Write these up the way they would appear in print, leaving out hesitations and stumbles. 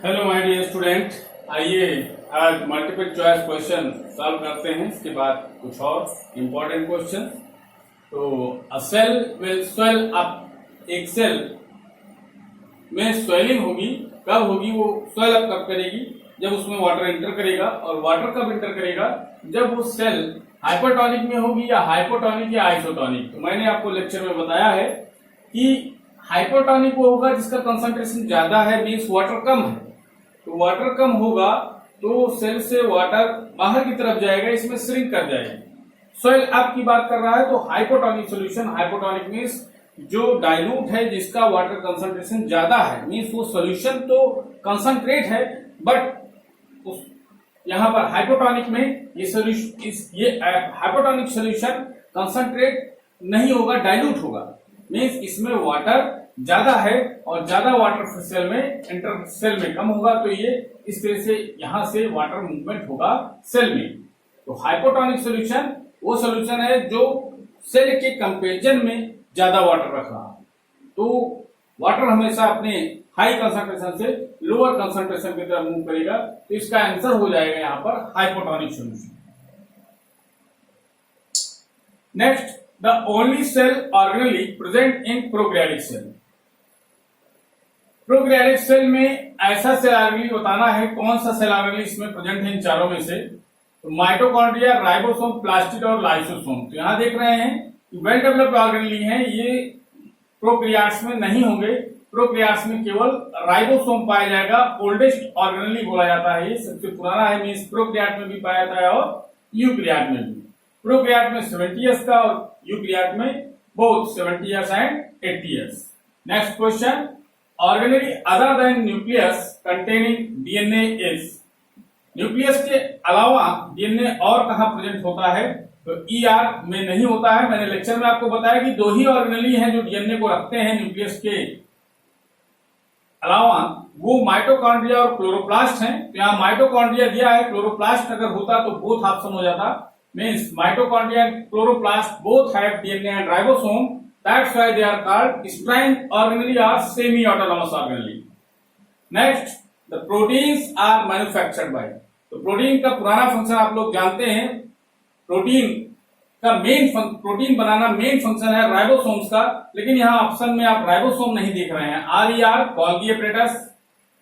Hello my dear student, आइए आज multiple choice question solve करते हैं। इसके बाद कुछ और इम्पोर्टेंट क्वेश्चन। तो अ सेल विल स्वेल अप, एक सेल में स्वेलिंग होगी। कब होगी? वो स्वेल अप कब करेगी? जब उसमें वाटर एंटर करेगा। और वाटर कब एंटर करेगा? जब वो सेल हाइपरटोनिक में होगी या हाइपोटोनिक या आइसोटोनिक। तो मैंने आपको लेक्चर में बताया है कि हाइपोटोनिक वो होगा जिसका कंसंट्रेशन ज्यादा है, मीन्स वाटर कम है। तो वाटर कम होगा तो सेल से वाटर बाहर की तरफ जाएगा, इसमें श्रिंक कर जाएगी। स्वेल अप की बात कर रहा है तो हाइपोटोनिक सॉल्यूशन, हाइपोटोनिक मीन्स जो डाइल्यूट है, जिसका वाटर कंसंट्रेशन ज्यादा है, मीन्स वो सॉल्यूशन तो कंसंट्रेट है बट यहां पर हाइपोटोनिक में ये सॉल्यूशन, ये हाइपोटोनिक सॉल्यूशन कंसंट्रेट नहीं होगा, डाइल्यूट होगा। मीन्स इसमें वाटर ज्यादा है और ज्यादा वाटर सेल में इंटर सेल में कम होगा। तो ये इस तरह से यहां से वाटर मूवमेंट होगा सेल में। तो हाइपोटोनिक सॉल्यूशन वो सॉल्यूशन है जो सेल के कंपेरिजन में ज्यादा वाटर रख रहा है। तो वाटर हमेशा अपने हाई कंसंट्रेशन से लोअर कंसंट्रेशन की तरफ मूव करेगा। तो इसका आंसर हो जाएगा यहां पर hypotonic solution. Next, the only cell organelle present in prokaryotic cell। Prokaryotic cell में ऐसा सेल ऑर्गेनेल बताना है, कौन सा सेल ऑर्गेनेल इसमें प्रेजेंट है इन चारों में से। तो माइटोकॉन्ड्रिया, राइबोसोम, प्लास्टिड और लाइसोसोम। तो यहां देख रहे हैं कि वेल डेवलप्ड ऑर्गेनेल हैं, ये प्रोकैरियोट्स में नहीं होंगे। प्रोकैरियोट्स में केवल राइबोसोम पाया जाएगा। ओल्डेस्ट ऑर्गेनेल बोला जाता है, ये सबसे पुराना है, मींस प्रोकैरियोट में भी पाया जाता है और यूकैरियोट में भी। प्रोकैरियोट में 70 इयर्स का और यूकैरियोट में both 70 years and 80 years. Next question, organelle other than nucleus containing DNA is. Nucleus के अलावा डीएनए और कहां प्रेजेंट होता है? तो ईआर में नहीं होता है। मैंने लेक्चर में आपको बताया कि दो ही ऑर्गेनेल हैं जो डीएनए को रखते हैं न्यूक्लियस के अलावा, वो माइटोकॉन्ड्रिया और क्लोरोप्लास्ट हैं। तो यहाँ माइटोकॉन्ड्रिया दिया है, क्लोरोप्लास्ट अगर होता तो बोथ ऑप्शन हो जाता। Means mitochondria and chloroplast both have DNA and ribosome, that's why they are called strain organelle or semi autonomous organelle। next, the proteins are manufactured by। तो प्रोटीन का पुराना फंक्शन आप लोग जानते हैं। प्रोटीन का प्रोटीन बनाना मेन फंक्शन है ribosomes का, लेकिन यहाँ ऑप्शन में आप राइबोसोम नहीं देख रहे हैं। RER Golgi apparatus,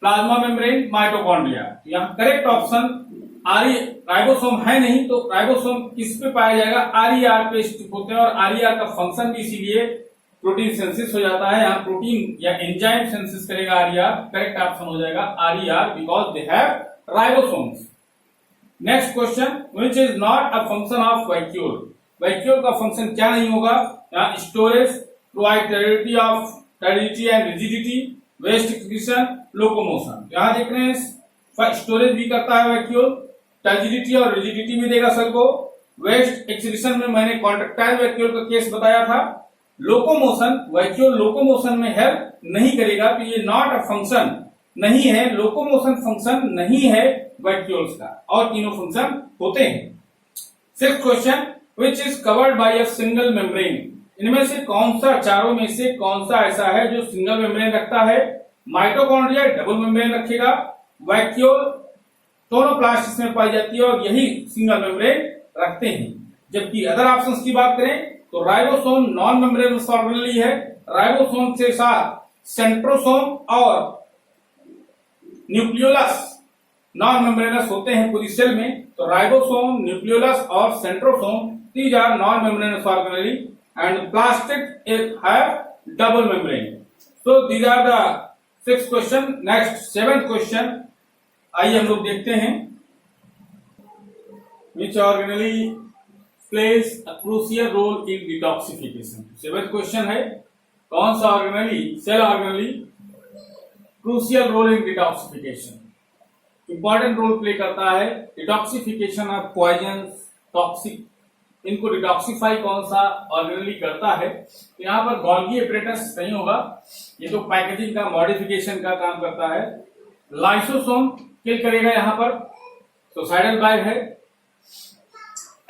plasma membrane, mitochondria. यहाँ करेक्ट ऑप्शन राइबोसोम है नहीं। तो राइबोसोम किस पे पाया जाएगा? आरईआर पे स्टिक होते हैं और आरईआर का फंक्शन भी इसीलिए प्रोटीन सिंथेसिस हो जाता है। यहाँ प्रोटीन या एंजाइम सिंथेसिस करेगा आरईआर। करेक्ट ऑप्शन हो जाएगा RER because they have ribosomes. Next question, which is not a function of vacuole. Vacuole का फंक्शन क्या नहीं होगा? यहाँ storage, provide turbidity and rigidity, waste excretion, locomotion. यहाँ देख रहे हैं स्टोरेज भी करता है वैक्यूल, टर्जिडिटी और रिजिडिटी भी देगा सेल को। वेस्ट एक्सक्रीशन में मैंने कॉन्ट्रैक्टाइल वैक्यूल का केस बताया था। लोकोमोशन, वैक्यूल लोकोमोशन में हेल्प नहीं करेगा। तो ये नॉट अ फंक्शन नहीं है, लोकोमोशन फंक्शन नहीं है वैक्यूल्स का, और तीनों फंक्शन होते हैं। Sixth question, which is covered by a single membrane. इनमें से कौन सा, चारों में से कौन सा ऐसा है जो सिंगल मेम्ब्रेन रखता है? माइटोकॉन्ड्रिया डबल मेम्ब्रेन रखेगा, वैक्यूल क्लोरोप्लास्ट इसमें पाई जाती है और यही सिंगल मेम्ब्रेन रखते हैं। जबकि अदर ऑप्शंस की बात करें तो राइबोसोम नॉन मेम्ब्रेनस ऑर्गेनेल है। राइबोसोम के साथ सेंट्रोसोम और न्यूक्लियोलस नॉन मेम्ब्रेनस होते हैं पूरी सेल में। तो राइबोसोम, न्यूक्लियोलस और centrosome, these are non membranous organelle and plastid have double membrane. So these are the 6th question. Next 7th question, आइए हम लोग देखते हैं। Which organelle plays a crucial role in detoxification। 7th question है, कौन सा organelle, cell organelle crucial role in detoxification, important role play करता है डिटॉक्सिफिकेशन ऑफ पॉइजन, टॉक्सिक, इनको डिटॉक्सिफाई कौन सा ऑर्गेनेल करता है? तो यहाँ पर गोल्गी एपरेटस नहीं होगा, ये तो पैकेजिंग का मॉडिफिकेशन का काम करता है। लाइसोसोम किल करेगा यहाँ पर, सुसाइडल बाइव है।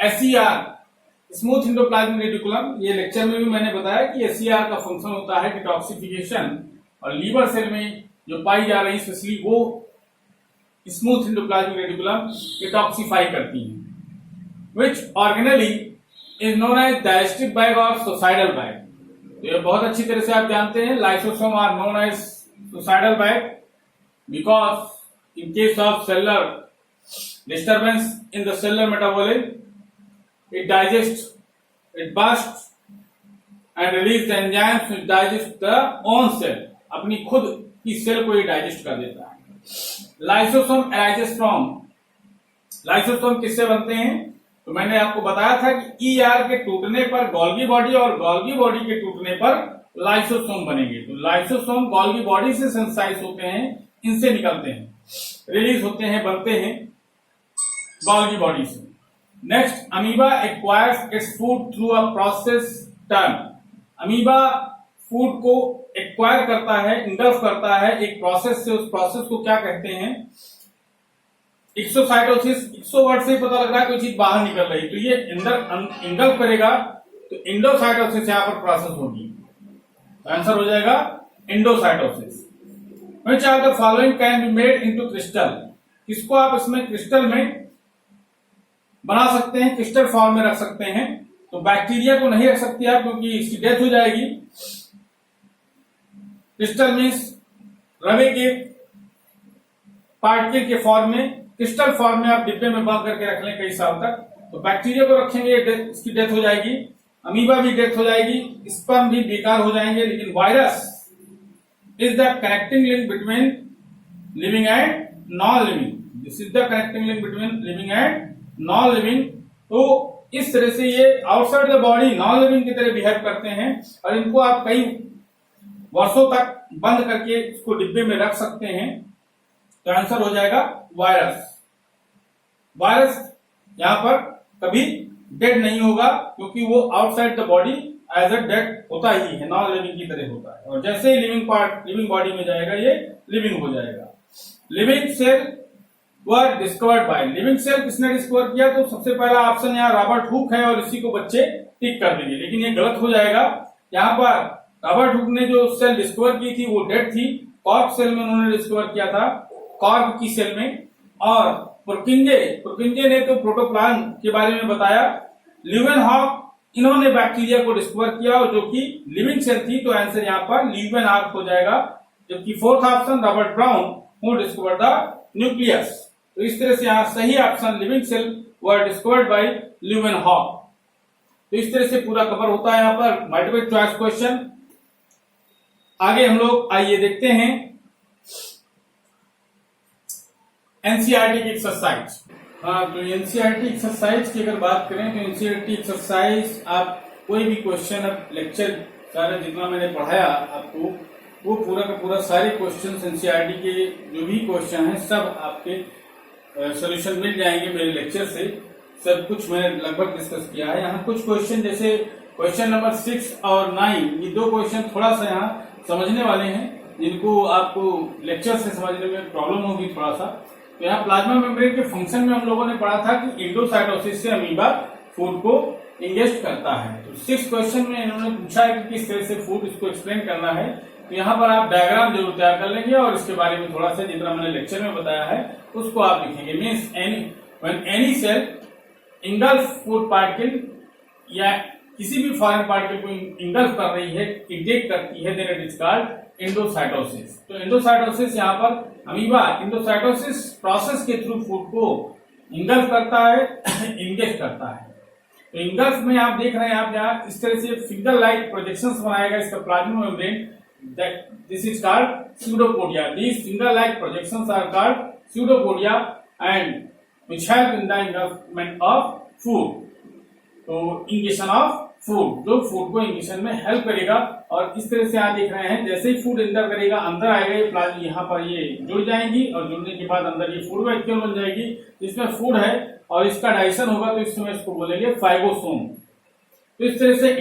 एसईआर, स्मूथ एंडोप्लाज्मिक रेटिकुलम, ये लेक्चर में भी मैंने बताया कि एसईआर का फंक्शन होता है डिटॉक्सिफिकेशन, और लीवर सेल में जो पाई जा रही स्पेशली वो स्मूथ एंडोप्लाज्मिक रेटिकुलम डिटॉक्सिफाई करती हैं। Which organelle is known as digestive bag or suicidal bag? तो ये बहुत अच्छी तरह से आप जानते हैं, lysosome are known as suicidal bag because in case of cellular disturbance in the cellular metabolism, it digests, it bursts and release the enzymes which digest the own cell. अपनी खुद की सेल को ये डाइजेस्ट कर देता है। Lysosome arises from, lysosome किससे बनते हैं? तो मैंने आपको बताया था कि ईआर के टूटने पर गोल्गी बॉडी और गोल्गी बॉडी के टूटने पर लाइसोसोम बनेंगे। तो लाइसोसोम गोल्गी बॉडी से सिंथेसाइज होते हैं, इनसे निकलते हैं, रिलीज होते हैं, बनते हैं गोल्गी बॉडी से। Next, amoeba acquires its food through a process turn. Amoeba food को एक्वायर करता है, इंगल्फ करता है एक प्रोसेस से। उस प्रोसेस को क्या कहते हैं? एक्सोसाइटोसिस। एक्सो वर्ड से ही पता लग रहा है कोई चीज बाहर निकल रही, तो ये अंदर इंगल्फ करेगा तो इंडोसाइटोसिस यहां पर प्रोसेस होगी। तो आंसर हो जाएगा endocytosis. Which are the following can be made into crystal. किसको आप इसमें क्रिस्टल में बना सकते हैं, क्रिस्टल फॉर्म में रख सकते हैं? तो बैक्टीरिया को नहीं रख सकते आप, क्योंकि इसकी डेथ हो जाएगी। क्रिस्टल मीन्स रवे के पार्टिकल के फॉर्म में, क्रिस्टल फॉर्म में आप डिब्बे में बंद करके रख लें कई साल तक, तो बैक्टीरिया को रखेंगे, इसकी डेथ हो जाएगी। अमीबा भी डेथ हो जाएगी, स्पर्म भी बेकार हो जाएंगे। लेकिन virus is the connecting link between living and non living. This is the connecting link between living and non living. तो इस तरह से ये outside the body non living की तरह बिहेव करते हैं और इनको आप कई वर्षों तक बंद करके इसको डिब्बे में रख सकते हैं। तो आंसर हो जाएगा वायरस। वायरस यहां पर कभी डेड नहीं होगा, क्योंकि वो outside the body as a dead होता ही है, नॉन लिविंग की तरह होता है। और जैसे ही लिविंग बॉडी में जाएगा ये लिविंग हो जाएगा। Living cell were discovered by. Living cell किसने डिस्कवर किया? तो सबसे पहला ऑप्शन यहाँ रॉबर्ट हुक है और इसी को बच्चे टिक कर देंगे, लेकिन ये गलत हो जाएगा। यहाँ पर रॉबर्ट हुक ने जो सेल डिस्कवर की थी वो डेड थी। कॉर्क सेल में उन्होंने डिस्कवर किया था, कॉर्क की सेल में। और पुरकिंजे ने तो प्रोटोप्लाज्म के बारे में बताया। ल्यूवेनहॉक इन्होंने बैक्टीरिया को डिस्कवर किया और जो कि लिविंग सेल थी। तो आंसर यहाँ पर ल्यूवेनहॉक हो जाएगा। जबकि fourth option Robert Brown who discovered the nucleus. तो इस तरह से यहाँ सही option living cell were discovered by Leeuwenhoek. तो इस तरह से पूरा कवर होता है यहाँ पर मल्टीपल चॉइस क्वेश्चन। आगे हम लोग आइए देखते हैं एनसीईआरटी की एक्सरसाइज। हाँ, तो एनसीईआरटी एक्सरसाइज की अगर बात करें तो एनसीईआरटी एक्सरसाइज आप कोई भी क्वेश्चन, अब लेक्चर सारे जितना मैंने पढ़ाया आपको, वो पूरा का पूरा सारे क्वेश्चन एनसीईआरटी के जो भी क्वेश्चन हैं सब आपके सॉल्यूशन मिल जाएंगे मेरे लेक्चर से। सब कुछ मैंने लगभग डिस्कस किया है। यहाँ कुछ क्वेश्चन जैसे क्वेश्चन नंबर 6 और 9, ये दो क्वेश्चन थोड़ा सा यहाँ समझने वाले हैं, जिनको आपको लेक्चर से समझने में प्रॉब्लम होगी थोड़ा सा। तो यहाँ प्लाज्मा मेम्ब्रेन के फंक्शन में हम लोगों ने पढ़ा था कि इंडोसाइटोसिस से अमीबा फूड को इंगेस्ट करता है। तो 6 क्वेश्चन में इन्होंने पूछा है कि किस तरह से फूड, इसको एक्सप्लेन करना है। तो यहाँ पर आप डायग्राम जरूर तैयार कर लेंगे और इसके बारे में थोड़ा सा जितना मैंने लेक्चर में बताया है उसको आप लिखेंगे। Means any cell engulf food particle या किसी भी फॉरेन पार्टिकल को इंगल्फ कर रही है, इंटेक करती है, then it is called endocytosis. तो इंडोसाइटोसिस यहाँ पर अमीबा इंडोसाइटोसिस प्रोसेस के थ्रू फूड को इंगल्फ करता है, इंगेस्ट करता है। तो इंगल्फ में आप देख रहे हैं, आप यहाँ इस तरह से फिंगर लाइक प्रोजेक्शंस बनाएगा इसका plasma membrane. This is called pseudopodia. These finger-like projections are called pseudopodia and which help in the engulfment of food. तो इंगेशन ऑफ फूड, जो फूड को इंगेशन में हेल्प करेगा। और इस तरह से आप देख रहे हैं जैसे ही फूड अंदर करेगा, अंदर आएगा ये प्लाज्मा, यहाँ पर ये जुड़ जाएंगी और जुड़ने के बाद अंदर ये फूड वैक्यूल बन जाएगी जिसमें फूड है और इसका डाइजेशन होगा। तो इस समय इसको बोलेंगे फाइगोसोम। तो इस तरह से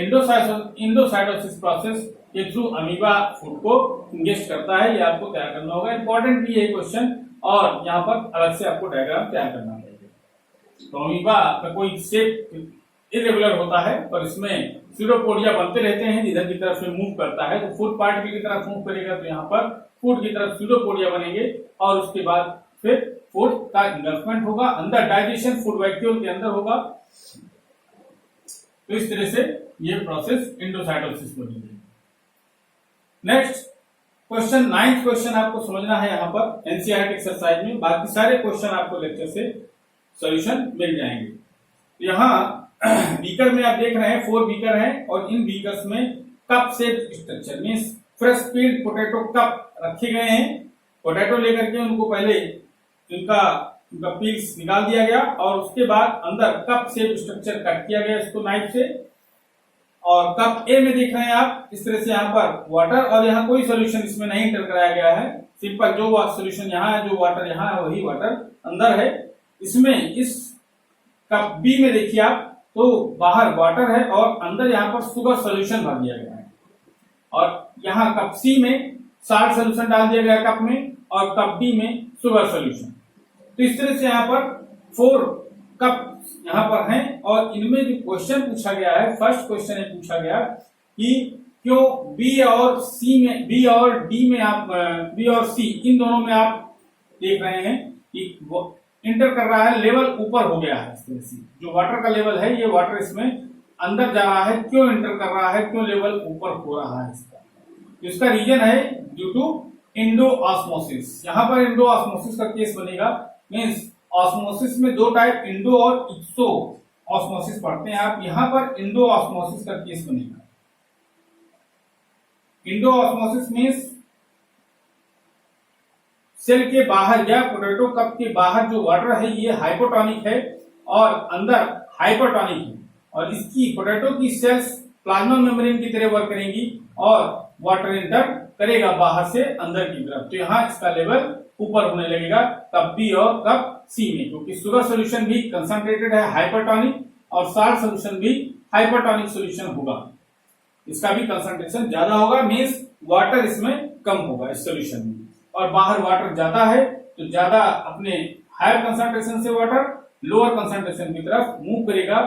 इंडोसाइटोसिस प्रोसेस के थ्रू अमीबा फूड को इंगेस्ट करता है। ये आपको तैयार करना होगा, इंपॉर्टेंट भी है क्वेश्चन, और यहाँ पर अलग से आपको डायग्राम तैयार करना पड़ेगा। तो अमीबा का कोई शेप इरेगुलर होता है और इसमें स्यूडोपोडिया बनते रहते हैं, इधर की तरफ से मूव करता है। तो फूड पार्टिकल की तरफ मूव करेगा तो यहाँ पर फूड की तरफ स्यूडोपोडिया बनेंगे और उसके बाद फिर फूड का इनगल्फमेंट होगा, अंदर डाइजेशन फूड वैक्यूल के अंदर होगा। तो इस तरह से ये प्रोसेस एंडोसाइटोसिस बोलेंगे। नेक्स्ट क्वेश्चन 9th क्वेश्चन आपको समझना है यहाँ पर एनसीईआरटी एक्सरसाइज में, बाकी सारे क्वेश्चन आपको लेक्चर से सॉल्यूशन मिल जाएंगे। यहाँ बीकर में आप देख रहे हैं 4 बीकर हैं और इन बीकर्स में cup shape structure means fresh peeled potato cup रखे गए हैं। पोटैटो लेकर के उनको पहले इनका पील्स निकाल दिया गया और उसके बाद अंदर कप शेप स्ट्रक्चर कट किया गया इसको नाइफ से। और कप ए में देख रहे हैं आप इस तरह से यहाँ पर वाटर, और यहाँ कोई सोल्यूशन इसमें नहीं इंटर कराया गया है, सिंपल जो सोल्यूशन यहाँ है, जो वाटर यहाँ है वही वाटर अंदर है। इसमें इस कप बी में देखिए आप तो बाहर वाटर है और अंदर यहाँ पर शुगर सोल्यूशन भर दिया गया है, और यहाँ कप सी में साल्ट सोल्यूशन डाल दिया गया कप में, और कप डी में शुगर सोल्यूशन। तो इस तरह से यहाँ पर 4 कप यहाँ पर हैं, और इनमें जो क्वेश्चन पूछा गया है, फर्स्ट क्वेश्चन ये पूछा गया कि क्यों बी और सी में, बी और डी में आप, बी और सी इन दोनों में आप देख रहे हैं कि इंटर कर रहा है, लेवल ऊपर हो गया है। इस तरह से जो वाटर का लेवल है, ये वाटर इसमें अंदर जा रहा है, क्यों इंटर कर रहा है, क्यों लेवल ऊपर हो रहा है इसका? तो इसका रीजन है ड्यू टू इंडो ऑस्मोसिस। यहाँ पर इंडो ऑस्मोसिस का केस बनेगा, मीन्स ऑस्मोसिस में 2 टाइप इंडो और एक्सो ऑस्मोसिस पढ़ते हैं आप, यहाँ पर इंडो ऑस्मोसिस का केस बनेगा। इंडो ऑस्मोसिस मीन्स सेल के बाहर या पोटैटो कप के बाहर जो वाटर है ये हाइपोटोनिक है और अंदर हाइपरटोनिक है, और इसकी पोटैटो की सेल्स प्लाज्मा मेम्ब्रेन की तरह वर्क करेंगी और वाटर इंटर करेगा बाहर से अंदर की तरफ। तो यहाँ इसका लेवल ऊपर होने लगेगा कप बी और कप सी में, क्योंकि शुगर सोल्यूशन भी कंसंट्रेटेड है हाइपरटोनिक और साल्ट सोल्यूशन भी हाइपरटोनिक सोल्यूशन होगा, इसका भी कंसंट्रेशन ज्यादा होगा, मीन्स वाटर इसमें कम होगा इस सोल्यूशन में, और बाहर वाटर ज्यादा है तो ज्यादा अपने हायर कंसंट्रेशन से वाटर लोअर कंसंट्रेशन की तरफ मूव करेगा,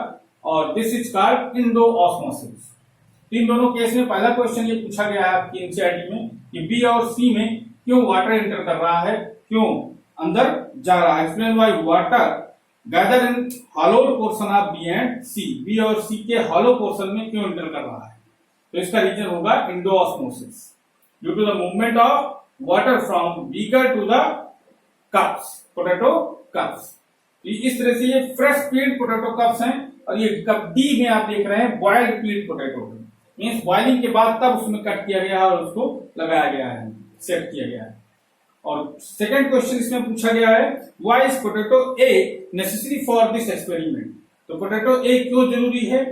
और this is called endo osmosis. इन दोनों केस में पहला क्वेश्चन ये पूछा गया है आपकी एनसीईआरटी में कि बी और सी में क्यों वाटर इंटर कर रहा है, क्यों अंदर जा रहा है। Explain why water gather in hollow portion of B and C, B और सी के हॉलो पोर्शन में क्यों इंटर कर रहा है? तो इसका रीजन होगा endo osmosis, due to the movement of water from beaker to the cups, potato cups. इस तरह से ये फ्रेश पील्ड पोटैटो कप्स हैं, और ये कप डी में आप देख रहे हैं boiled peeled potato, means boiling के बाद तब उसमें कट किया गया है और उसको लगाया गया है, सेट किया गया है। और सेकंड क्वेश्चन इसमें पूछा गया है why is potato A necessary for this experiment. तो पोटैटो ए क्यों जरूरी है?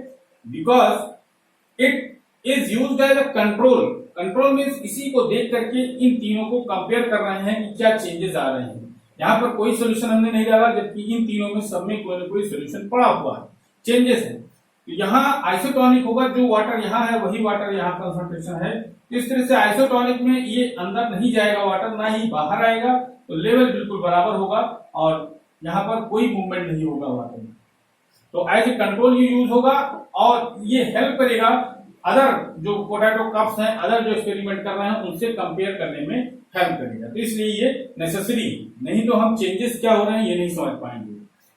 Because it is used as a control. Control means इसी को देख करके इन तीनों को कंपेयर कर रहे हैं कि क्या चेंजेस आ रहे हैं। यहाँ पर कोई सोल्यूशन हमने नहीं डाला, जबकि इन तीनों में सब में कोई ना कोई सोल्यूशन पड़ा हुआ है, चेंजेस है। तो यहाँ आइसोटोनिक होगा, जो वाटर यहाँ है वही वाटर यहाँ कंसंट्रेशन है। तो इस तरह से आइसोटोनिक में ये अंदर नहीं जाएगा वाटर, ना ही बाहर आएगा, तो लेवल बिल्कुल बराबर होगा और यहाँ पर कोई मूवमेंट नहीं होगा वाटर में। तो एज ए कंट्रोल ये यूज होगा, और ये हेल्प करेगा अदर जो पोटैटो कप्स हैं, अदर जो एक्सपेरिमेंट कर रहे हैं उनसे कंपेयर करने में हेल्प करेगा। तो इसलिए ये नेसेसरी, नहीं तो हम चेंजेस क्या हो रहे हैं ये नहीं समझ पाएंगे।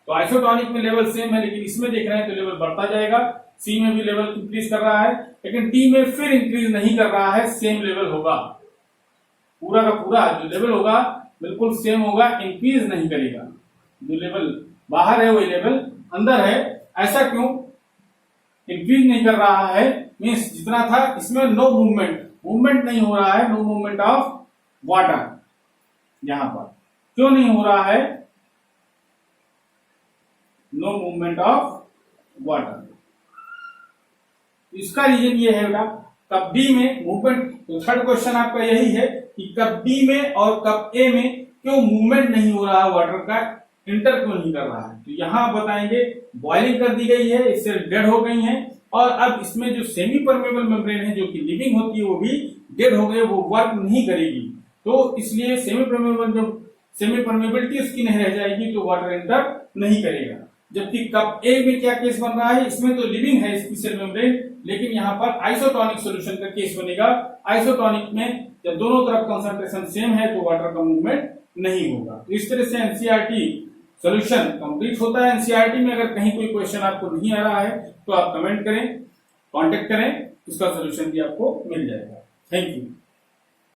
तो आइसोटोनिक में लेवल सेम है, लेकिन इसमें देख रहे हैं तो लेवल बढ़ता जाएगा। सी में भी लेवल इंक्रीज कर रहा है, लेकिन डी में फिर इंक्रीज नहीं कर रहा है, सेम लेवल होगा, पूरा का पूरा जो लेवल होगा बिल्कुल सेम होगा, इंक्रीज नहीं करेगा। जो लेवल बाहर है वही लेवल अंदर है। ऐसा क्यों इंक्रीज नहीं कर रहा है? मीन्स जितना था इसमें नो मूवमेंट नहीं हो रहा है, नो मूवमेंट ऑफ वाटर। यहां पर क्यों नहीं हो रहा है? No movement of water. इसका रीजन ये है बेटा, कप डी में मूवमेंट। तो थर्ड क्वेश्चन आपका यही है कि कप डी में और कप ए में क्यों मूवमेंट नहीं हो रहा वाटर का, इंटर क्यों नहीं कर रहा है? तो यहां बताएंगे बॉइलिंग कर दी गई है, इससे डेड हो गई है, और अब इसमें जो सेमी परमेबल मेम्ब्रेन है जो कि लिविंग होती है वो भी डेड हो गई, वो वर्क नहीं करेगी। तो इसलिए सेमी परमेबिलिटी उसकी नहीं रह जाएगी, तो वाटर एंटर नहीं करेगा। जबकि कप ए में क्या केस बन रहा है, इसमें तो लिविंग है इसकी सेल मेम्ब्रेन, लेकिन यहाँ पर आइसोटोनिक सॉल्यूशन का केस बनेगा। आइसोटोनिक में जब दोनों तरफ कंसंट्रेशन सेम है तो वाटर का मूवमेंट नहीं होगा। इस तरह से एनसीईआरटी सॉल्यूशन कंप्लीट होता है। एनसीईआरटी में अगर कहीं कोई क्वेश्चन आपको नहीं आ रहा है तो आप कमेंट करें, कांटेक्ट करें, उसका सॉल्यूशन भी आपको मिल जाएगा। Thank you.